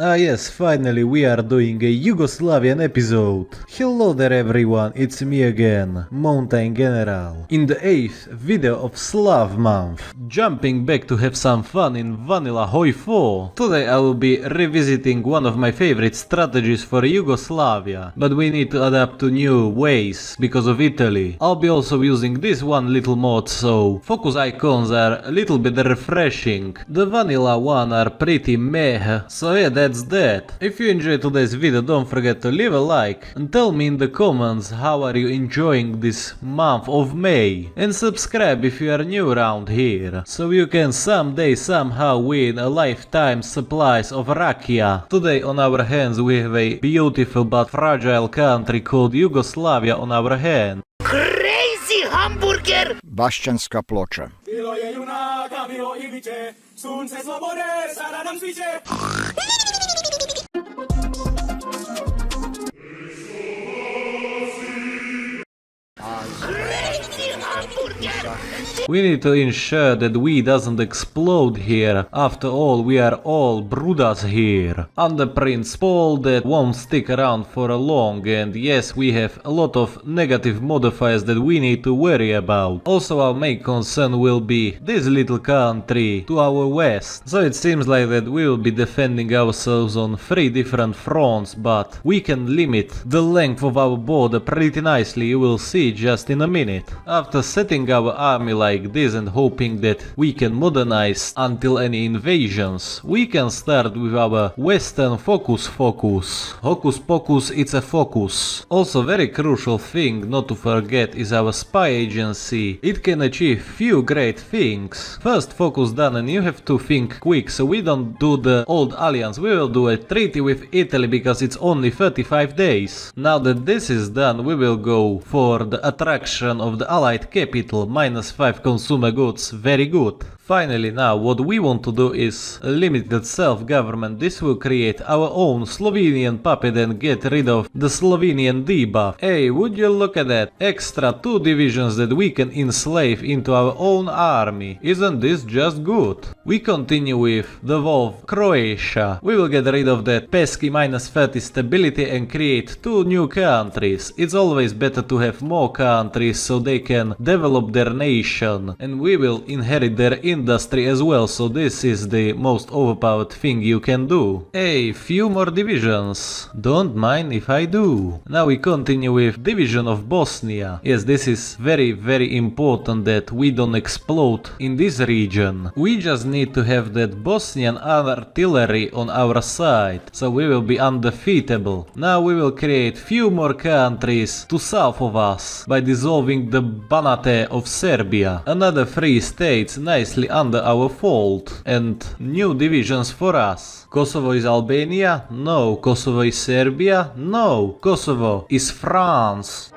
Ah yes, finally we are doing a Yugoslavian episode. Hello there everyone, it's me again, Mountain General. In the 8th video of Slav month. Jumping back to have some fun in Vanilla Hoi 4. Today I will be revisiting one of my favorite strategies for Yugoslavia. But we need to adapt to new ways because of Italy. I'll be also using this one little mod, so focus icons are a little bit refreshing. The vanilla one are pretty meh, so yeah, that's that. If you enjoyed today's video, don't forget to leave a like and tell me in the comments how are you enjoying this month of May. And subscribe if you are new around here, so you can someday somehow win a lifetime supplies of rakia. Today on our hands we have a beautiful but fragile country called Yugoslavia on our hand. Crazy hamburger! Bašćanska ploča. Bilo je junaka, bilo i biće, sunce slobode, sada nam sviće. Crazy hamburger! We need to ensure that we doesn't explode here. After all, we are all brudas here. Under principle that won't stick around for a long, and yes, we have a lot of negative modifiers that we need to worry about. Also, our main concern will be this little country to our west. So it seems like that we will be defending ourselves on 3 different fronts, but we can limit the length of our border pretty nicely, you will see just in a minute. After setting our army like this and hoping that we can modernize until any invasions, we can start with our western focus. Hocus pocus, it's a focus. Also very crucial thing not to forget is our spy agency. It can achieve few great things. First focus done and you have to think quick, so we don't do the old alliance, we will do a treaty with Italy because it's only 35 days. Now that this is done, we will go for the attraction of the allied capital, -5 consumer goods, very good. Finally, now what we want to do is a limited self-government. This will create our own Slovenian puppet and get rid of the Slovenian debuff. Hey, would you look at that? Extra 2 divisions that we can enslave into our own army. Isn't this just good? We continue with the Wolf Croatia. We will get rid of that pesky -30 stability and create 2 new countries. It's always better to have more countries so they can develop their nation, and we will inherit their industry as well, so this is the most overpowered thing you can do. A few more divisions. Don't mind if I do. Now we continue with division of Bosnia. Yes, this is very important that we don't explode in this region. We just need to have that Bosnian artillery on our side, so we will be undefeatable. Now we will create few more countries to south of us by dissolving the Banate of Serbia. Another 3 states nicely under our fold, and new divisions for us. Kosovo is Albania? No. Kosovo is Serbia? No. Kosovo is France.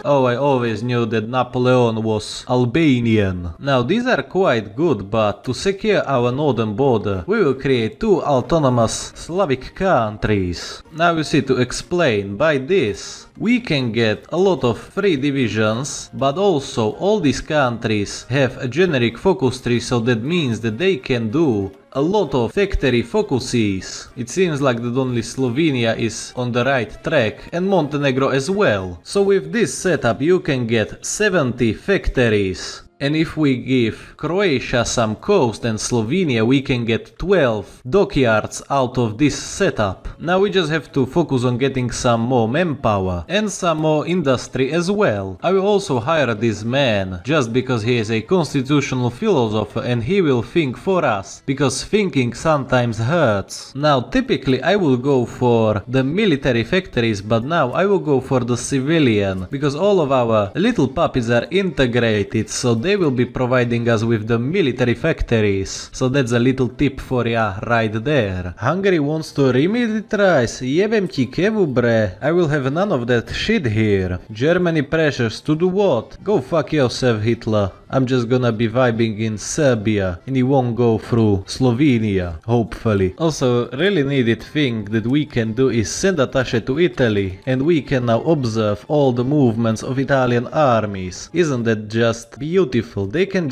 Oh, I always knew that Napoleon was Albanian. Now these are quite good, but to secure our northern border, we will create 2 autonomous Slavic countries. Now you see, to explain, by this we can get a lot of free divisions, but also all these countries have a generic focus tree, so that means that they can do a lot of factory focuses. It seems like that only Slovenia is on the right track, and Montenegro as well. So with this setup you can get 70 factories. And if we give Croatia some coast and Slovenia, we can get 12 dockyards out of this setup. Now we just have to focus on getting some more manpower and some more industry as well. I will also hire this man just because he is a constitutional philosopher and he will think for us, because thinking sometimes hurts. Now typically I will go for the military factories, but now I will go for the civilian, because all of our little puppies are integrated, so they will be providing us with the military factories. So that's a little tip for ya right there. Hungary wants to remilitarize. Jebem ti kevu bre. I will have none of that shit here. Germany pressures to do what? Go fuck yourself, Hitler. I'm just gonna be vibing in Serbia and he won't go through Slovenia, hopefully. Also, really needed thing that we can do is send attaché to Italy and we can now observe all the movements of Italian armies. Isn't that just beautiful? They can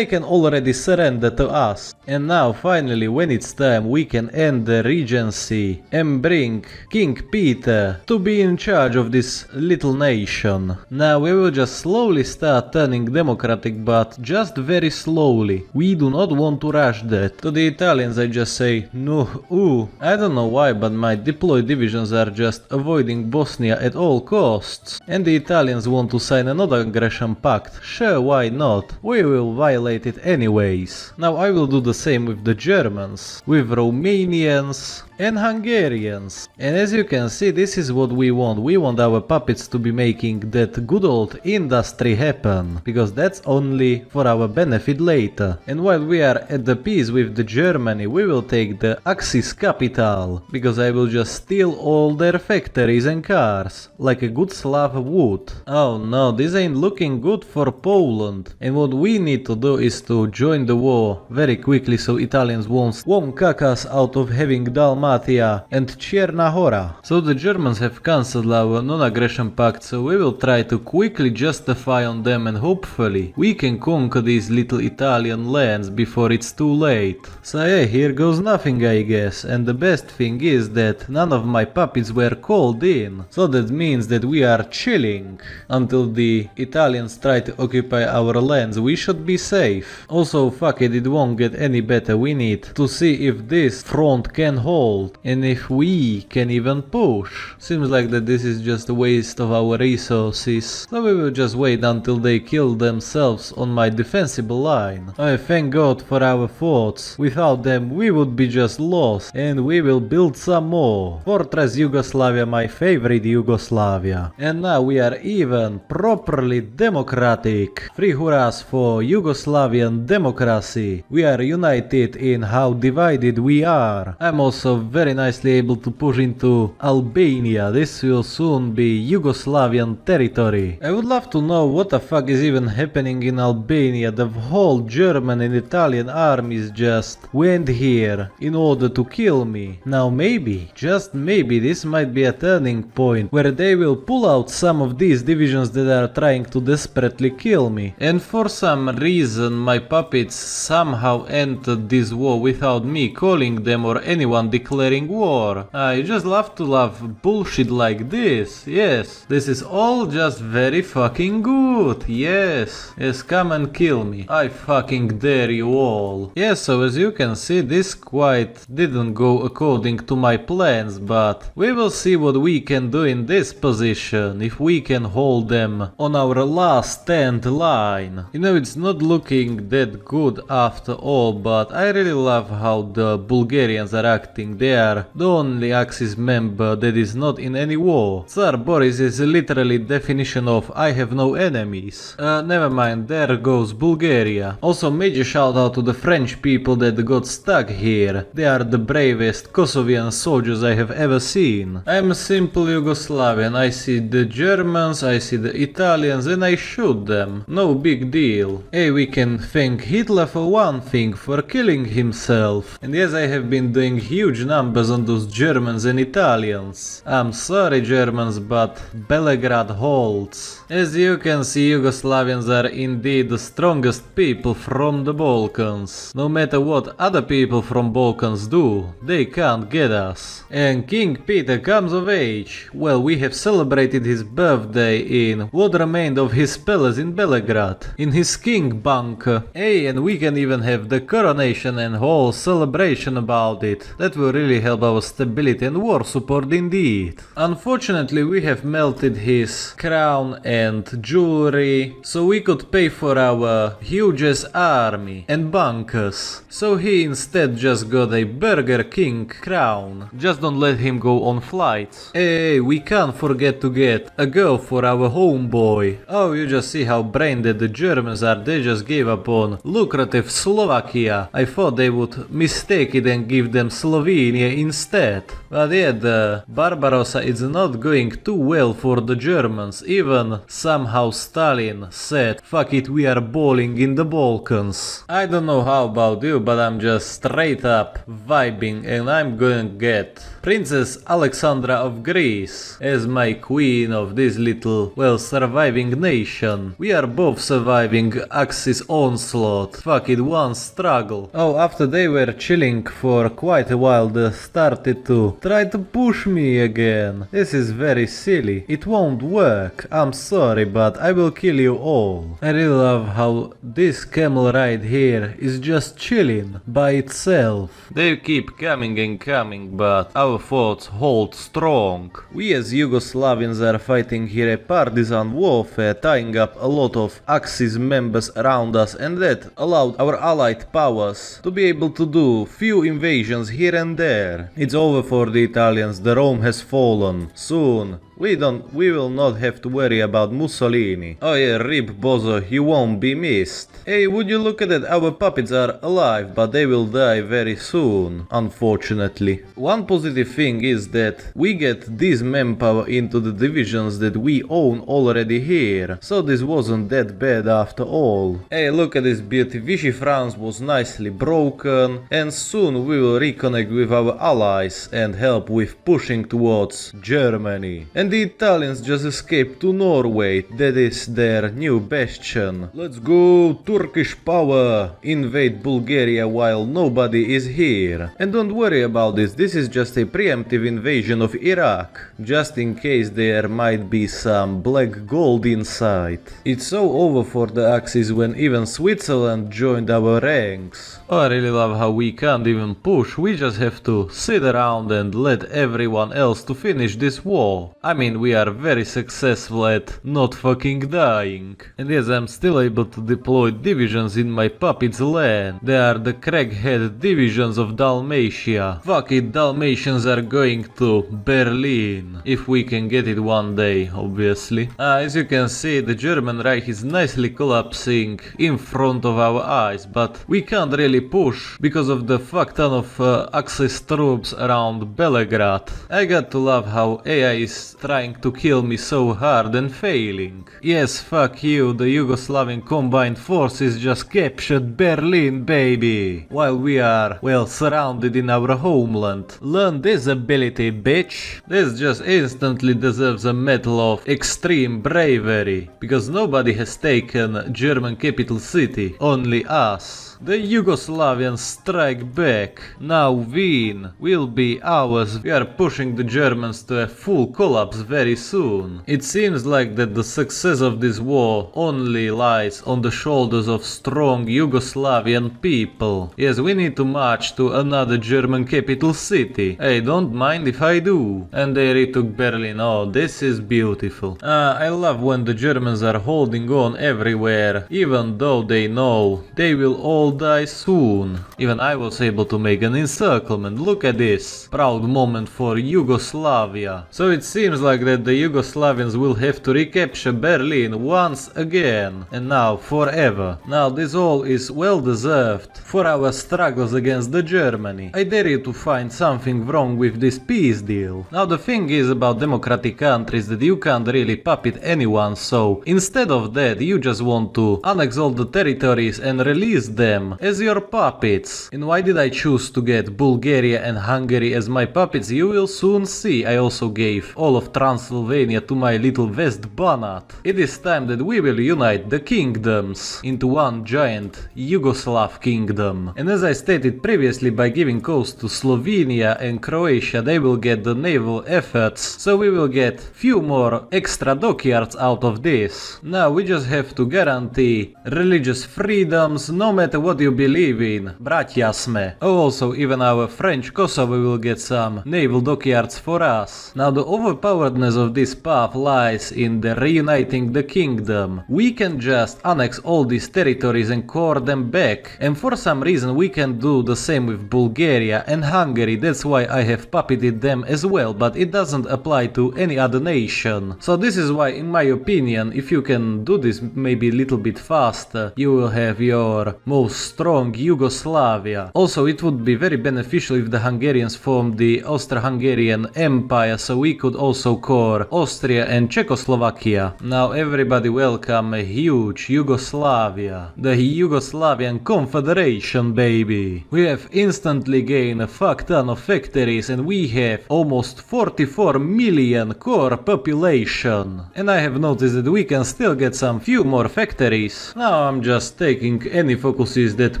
already surrender to us. And now finally, when it's time, we can end the regency and bring King Peter to be in charge of this little nation. Now we will just slowly start turning democratic, but just very slowly. We do not want to rush that. To the Italians I just say no. I don't know why, but my deployed divisions are just avoiding Bosnia at all costs. And the Italians want to sign another aggression pact. Sure, why not? We will violate it anyways. Now I will do the same with the Germans, with Romanians and Hungarians. And as you can see, this is what we want. We want our puppets to be making that good old industry happen, because that's only for our benefit later. And while we are at the peace with the Germany, we will take the Axis capital, because I will just steal all their factories and cars, like a good Slav would. Oh no, this ain't looking good for Poland. And what we need to do is to join the war very quickly so Italians won't cuck us out of having Dalmatia and Cherna Hora. So the Germans have cancelled our non-aggression pact, so we will try to quickly justify on them and hopefully we can conquer these little Italian lands before it's too late. So yeah, here goes nothing I guess, and the best thing is that none of my puppets were called in, so that means that we are chilling until the Italians try to occupy our lands. We should be safe. Also, fuck it won't get any better. We need to see if this front can hold and if we can even push. Seems like that this is just a waste of our resources, so we will just wait until they kill themselves on my defensible line. Oh, thank God for our forts. Without them we would be just lost, and we will build some more. Fortress Yugoslavia, my favorite Yugoslavia. And now we are even properly democratic. Three hurrahs for Yugoslavian democracy. We are united in how divided we are. I'm also very nicely able to push into Albania. This will soon be Yugoslavian territory. I would love to know what the fuck is even happening in Albania. The whole German and Italian armies just went here in order to kill me. Now maybe, just maybe, this might be a turning point where they will pull out some of these divisions that are trying to desperately kill me. And for some reason my puppets somehow entered this war without me calling them or anyone declaring war. I just love to love bullshit like this. Yes, this is all just very fucking good. Yes, come and kill me. I fucking dare you all. Yes, so as you can see, this quite didn't go according to my plans, but we will see what we can do in this position, if we can hold them on our last stand line. You know, it's not looking that good after all, but I really love how the Bulgarians are acting. They are the only Axis member that is not in any war. Tsar Boris is literally definition of I have no enemies. Never mind, there goes Bulgaria. Also, major shout out to the French people that got stuck here. They are the bravest Kosovian soldiers I have ever seen. I am a simple Yugoslavian. I see the Germans, I see the Italians, and I shoot them. No big deal. Hey, we can thank Hitler for one thing, for killing himself. And yes, I have been doing huge numbers on those Germans and Italians. I'm sorry Germans, but Belegrad holds. As you can see, Yugoslavians are indeed the strongest people from the Balkans. No matter what other people from Balkans do, they can't get us. And King Peter comes of age. Well, we have celebrated his birthday in what remained of his palace in Belegrad, in his king bunker. Hey, and we can even have the coronation and whole celebration about it. That will really help our stability and war support indeed. Unfortunately, we have melted his crown and jewelry, so we could pay for our hugest army and bunkers. So he instead just got a Burger King crown. Just don't let him go on flights. Hey, we can't forget to get a girl for our homeboy. Oh, you just see how brain dead the Germans are. They just gave up on lucrative Slovakia. I thought they would mistake it and give them Slovenia. Slovenia instead. But yeah, the Barbarossa is not going too well for the Germans. Even somehow Stalin said, fuck it, we are balling in the Balkans. I don't know how about you, but I'm just straight up vibing, and I'm gonna get Princess Alexandra of Greece as my queen of this little, well, surviving nation. We are both surviving Axis onslaught. Fuck it, one struggle. Oh, after they were chilling for quite a while, they started to try to push me again. This is very silly. It won't work. I'm sorry, but I will kill you all. I really love how this camel ride here is just chilling by itself. They keep coming and coming, but our forts hold strong. We as Yugoslavians are fighting here a partisan warfare, tying up a lot of Axis members around us, and that allowed our allied powers to be able to do few invasions here and there. It's over for the Italians, the Rome has fallen. Soon we will not have to worry about Mussolini. Oh yeah, rip Bozo, he won't be missed. Hey, would you look at it, our puppets are alive, but they will die very soon, unfortunately. One positive thing is that we get this manpower into the divisions that we own already here, so this wasn't that bad after all. Hey, look at this beauty, Vichy France was nicely broken, and soon we will reconnect with our allies and help with pushing towards Germany. And the Italians just escaped to Norway, that is their new bastion. Let's go, Turkish power! Invade Bulgaria while nobody is here. And don't worry about this is just a preemptive invasion of Iraq, just in case there might be some black gold inside. It's so over for the Axis when even Switzerland joined our ranks. Oh, I really love how we can't even push, we just have to sit around and let everyone else to finish this war. I mean, we are very successful at not fucking dying. And yes, I'm still able to deploy divisions in my puppet's land. They are the crackhead divisions of Dalmatia. Fuck it, Dalmatians are going to Berlin. If we can get it one day, obviously. As you can see, the German Reich is nicely collapsing in front of our eyes, but we can't really push because of the fuck ton of Axis troops around Belegrad. I got to love how AI is trying to kill me so hard and failing. Yes, fuck you, the Yugoslavian combined forces just captured Berlin, baby. While we are, well, surrounded in our homeland. Learn this ability, bitch. This just instantly deserves a medal of extreme bravery, because nobody has taken German capital city, only us. The Yugoslavians strike back. Now Wien will be ours. We are pushing the Germans to a full collapse very soon. It seems like that the success of this war only lies on the shoulders of strong Yugoslavian people. Yes, we need to march to another German capital city. Hey, don't mind if I do. And they retook Berlin. Oh, this is beautiful. I love when the Germans are holding on everywhere, even though they know they will all die soon. Even I was able to make an encirclement. Look at this. Proud moment for Yugoslavia. So it seems like that the Yugoslavians will have to recapture Berlin once again. And now forever. Now this all is well deserved for our struggles against the Germany. I dare you to find something wrong with this peace deal. Now the thing is about democratic countries that you can't really puppet anyone, so instead of that you just want to annex all the territories and release them as your puppets. And why did I choose to get Bulgaria and Hungary as my puppets? You will soon see. I also gave all of Transylvania to my little West Banat. It is time that we will unite the kingdoms into one giant Yugoslav kingdom. And as I stated previously, by giving coast to Slovenia and Croatia, they will get the naval efforts, so we will get few more extra dockyards out of this. Now we just have to guarantee religious freedoms no matter what you believe in, bratia sme. Oh, also even our French Kosovo will get some naval dockyards for us. Now the overpowered cowardness of this path lies in the reuniting the kingdom. We can just annex all these territories and core them back, and for some reason we can do the same with Bulgaria and Hungary. That's why I have puppeted them as well, but it doesn't apply to any other nation. So this is why, in my opinion, if you can do this maybe a little bit faster, you will have your most strong Yugoslavia. Also, it would be very beneficial if the Hungarians formed the Austro-Hungarian Empire, so we could also core Austria and Czechoslovakia. Now everybody welcome a huge Yugoslavia. The Yugoslavian Confederation, baby. We have instantly gained a fuck ton of factories and we have almost 44 million core population. And I have noticed that we can still get some few more factories. Now I'm just taking any focuses that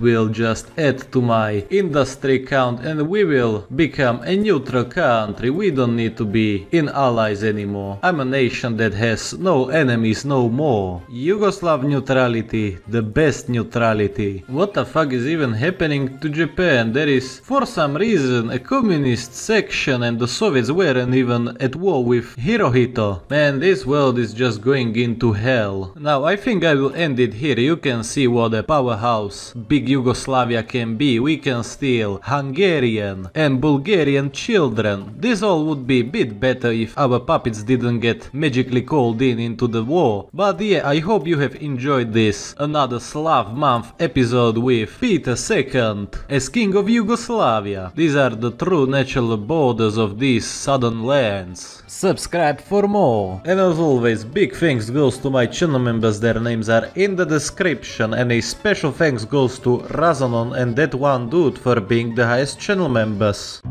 will just add to my industry count and we will become a neutral country. We don't need to be in allies anymore. I'm a nation that has no enemies no more. Yugoslav neutrality, the best neutrality. What the fuck is even happening to Japan? There is for some reason a communist section and the Soviets weren't even at war with Hirohito. Man, this world is just going into hell. Now I think I will end it here. You can see what a powerhouse big Yugoslavia can be. We can steal Hungarian and Bulgarian children. This all would be a bit better if our puppets didn't get magically called into the war. But yeah, I hope you have enjoyed this another Slav month episode with Peter II as King of Yugoslavia. These are the true natural borders of these southern lands. Subscribe for more. And as always, big thanks goes to my channel members, their names are in the description, and a special thanks goes to Razanon and that one dude for being the highest channel members.